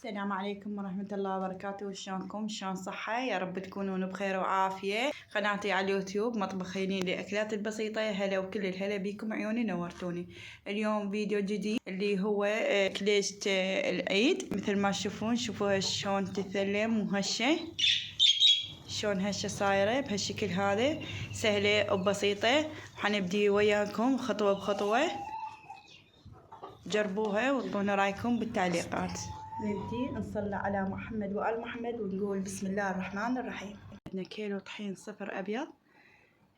السلام عليكم ورحمة الله وبركاته. شلونكم؟ شلون صحة؟ يا رب تكونون بخير وعافية. قناتي على اليوتيوب مطبخ هيلين للأكلات البسيطة. هلا وكل الهلا بيكم، عيوني نورتوني. اليوم فيديو جديد اللي هو كليشة العيد. مثل ما تشوفون، شوفوها شلون تثلم وهشة، شلون هشة صايرة بهالشكل هذا. سهلة وبسيطة، حنبدي وياكم خطوة بخطوة. جربوها واعطونا رايكم بالتعليقات. نبدي نصلي على محمد وآل محمد ونقول بسم الله الرحمن الرحيم. عندنا كيلو طحين صفر أبيض،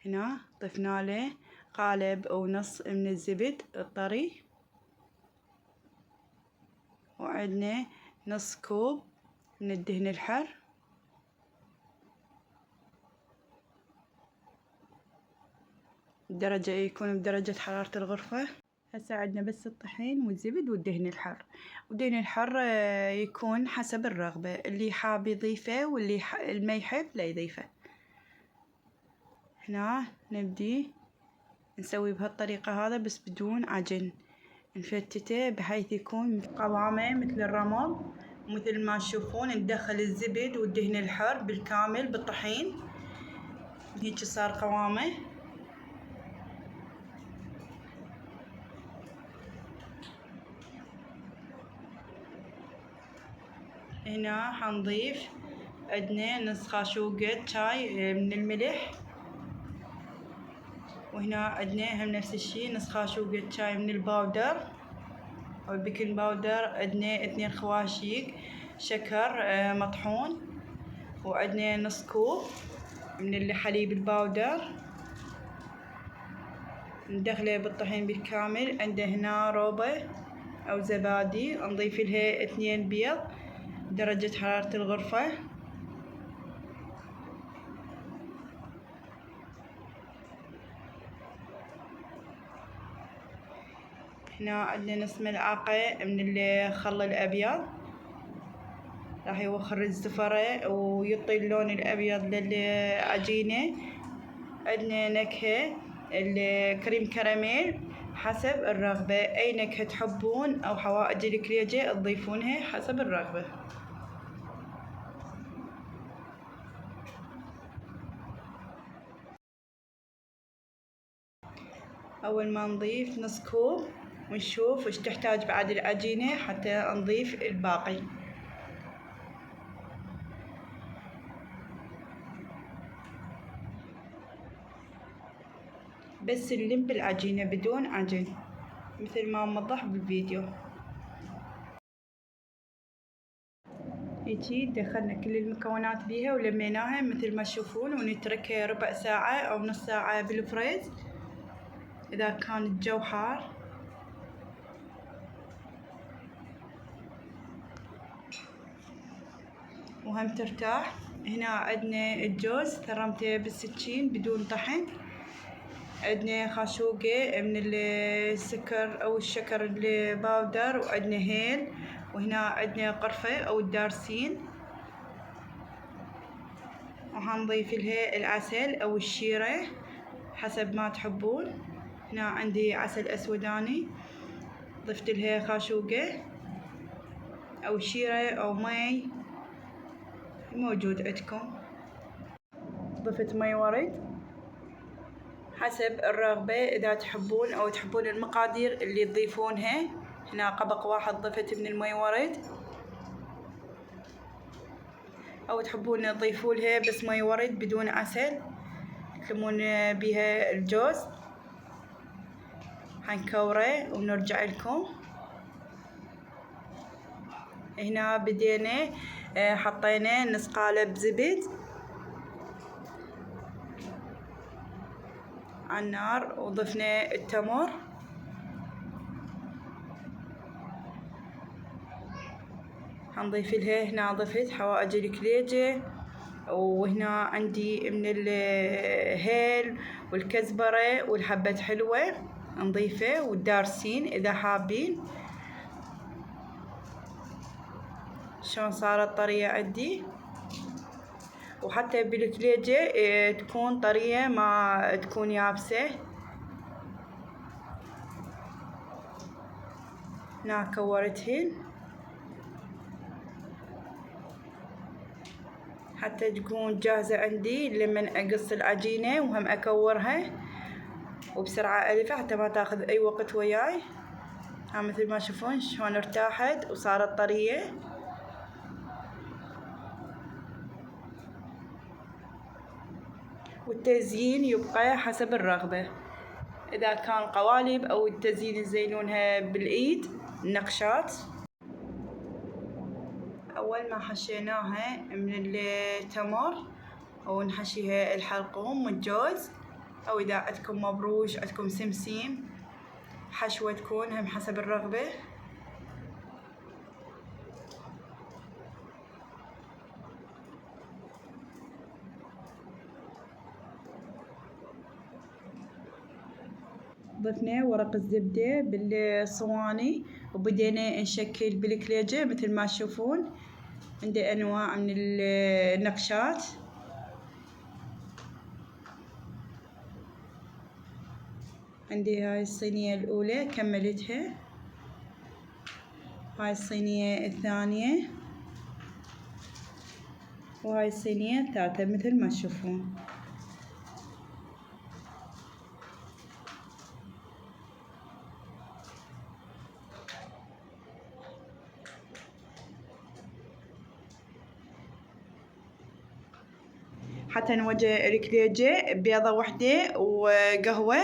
هنا ضفنا له قالب ونص من الزبد الطري، وعندنا نص كوب من الدهن الحر، درجة يكون بدرجة حرارة الغرفة. هسه عندنا بس الطحين والزبد والدهن الحر. والدهن الحر يكون حسب الرغبة، اللي حاب يضيفه واللي ما يحب لا يضيفه. هنا نبدي نسوي بهالطريقة هذا بس بدون عجن، نفتته بحيث يكون قوامه مثل الرمل. مثل ما تشوفون ندخل الزبد والدهن الحر بالكامل بالطحين، هيك صار قوامه. هنا حنضيف عندنا نص خاشوقة شاي من الملح، وهنا عندنا هم نفس الشي نص خاشوقة شاي من الباودر أو البيكنج باودر. عندنا 2 خواشيق شكر مطحون، وعندنا نص كوب من الحليب الباودر ندخله بالطحين بالكامل. عنده هنا روبة أو زبادي، نضيف لها 2 بيض درجة حرارة الغرفة. هنا عندنا نص ملعقة من الخل الأبيض، راح يوخر الزفرة ويعطي اللون الأبيض للعجينة. عندنا نكهة الكريم كراميل حسب الرغبة، أي نكهة تحبون أو حوائج الكليجة تضيفونها حسب الرغبة. أول ما نضيف نص كوب ونشوف وش تحتاج بعد العجينة حتى نضيف الباقي. بس نلم بالعجينة بدون عجن مثل ما موضح بالفيديو. هيجي دخلنا كل المكونات بيها ولميناها مثل ما تشوفون، ونتركها ربع ساعة أو نص ساعة بالفريز إذا كان الجو حار. وهم ترتاح. هنا عندنا الجوز ثرمته بالسكين بدون طحن. عندنا خاشوقة من السكر أو الشكر الباودر، وعندنا هيل، وهنا عندنا قرفة أو الدارسين، وهنضيف لها العسل أو الشيرة حسب ما تحبون. هنا عندي عسل أسوداني، ضفت لها خاشوقة أو شيرة أو مي موجود عندكم. ضفت مي ورد حسب الرغبة إذا تحبون أو تحبون المقادير اللي تضيفونها. هنا قبق واحد ضفت من المي ورد، أو تحبون تضيفوا لها بس مي ورد بدون عسل تلمون بيها الجوز. حنكوره ونرجع لكم. هنا بدينا حطينا نص قالب زبد على النار، وضفنا التمر، حنضيف لها هنا ضفت حوائج الكليجة، وهنا عندي من الهيل والكزبرة والحبة حلوة نضيفه، والدارسين إذا حابين. شلون صارت طرية عندي، وحتى بالكليجة تكون طرية ما تكون يابسة. هنا كورتهن حتى تكون جاهزة عندي لمن أقص العجينة وهم أكورها وبسرعة ألفها حتى ما تاخذ أي وقت وياي. ها مثل ما تشوفون شلون ارتاحت وصارت طرية. والتزيين يبقى حسب الرغبة، إذا كان قوالب أو التزيين يزينونها بالإيد النقشات. أول ما حشيناها من التمر ونحشيها الحلقوم والجوز، أو إذا عندكم مبروش عندكم سمسيم حشوة تكون هم حسب الرغبة. ضفنا ورق الزبدة بالصواني وبدينا نشكل بالكليجة مثل ما تشوفون. عندي أنواع من النقشات. عندي هاي الصينية الأولى كملتها، هاي الصينية الثانية، وهاي الصينية الثالثة مثل ما تشوفون. حتى نوجه الكليجة بيضة وحدة وقهوة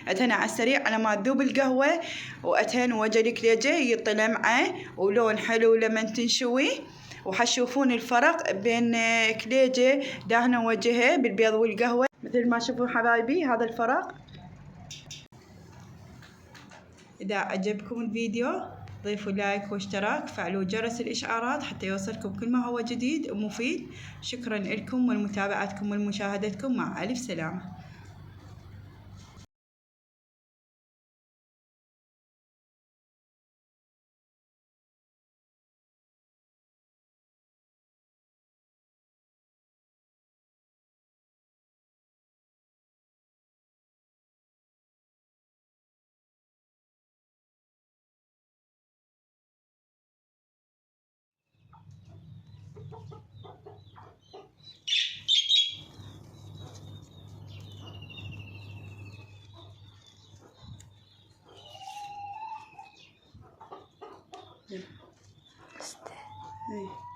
أتهنى على السريع على ما تذوب القهوة، وأتهنى وجه الكليجة يعطي لمعة ولون حلو لما تنشوي. وحتشوفون الفرق بين كليجة دهنة وجهها بالبيض والقهوة مثل ما تشوفون حبايبي. هذا الفرق. إذا عجبكم الفيديو ضيفوا لايك واشتراك، فعلوا جرس الإشعارات حتى يوصلكم كل ما هو جديد ومفيد. شكرا لكم ولمتابعتكم ومشاهدتكم، مع ألف سلامة. Yeah.